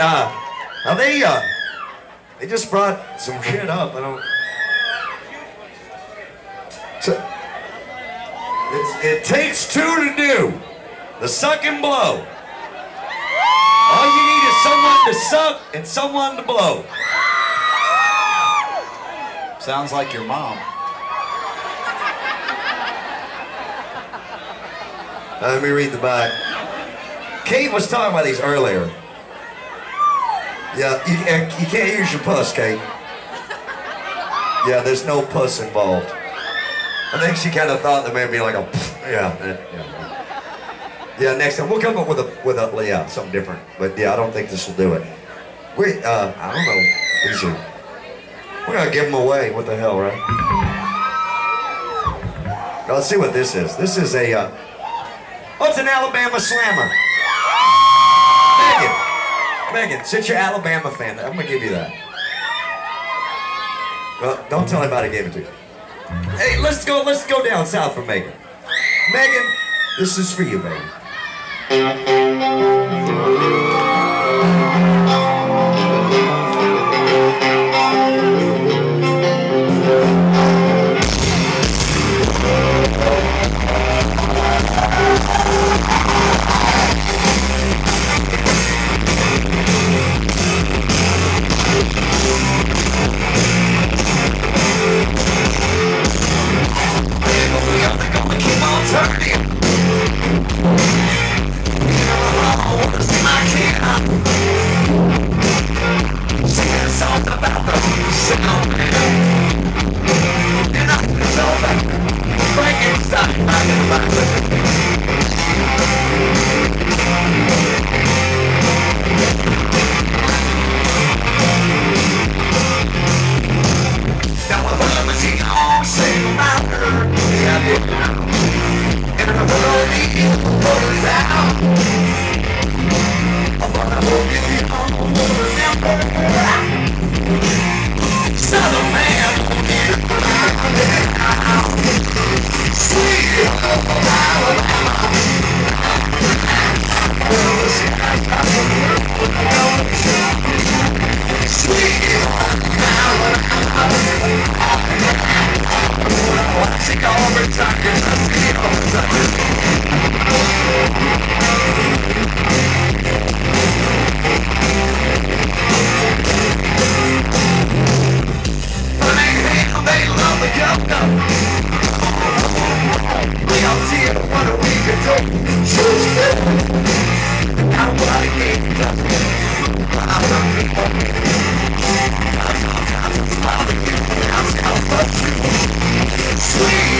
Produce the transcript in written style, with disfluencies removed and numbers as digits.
Now they just brought some shit up. I don't. So, it takes two to do the suck and blow. All you need is someone to suck and someone to blow. Sounds like your mom. Let me read the back. Kate was talking about these earlier. Yeah, you can't use your puss, Kate. Yeah, there's no puss involved. I think she kind of thought there may be like a yeah. Yeah, next time we'll come up with a something different. But yeah, I don't think this will do it. Wait, I don't know. These are, we're gonna give them away. What the hell, right? Now, let's see what this is. This is a oh, it's an Alabama slammer. Megan, since you're an Alabama fan, I'm gonna give you that. Well, don't tell anybody I gave it to you. Hey, let's go down south for Megan. Megan, this is for you, baby. Sweet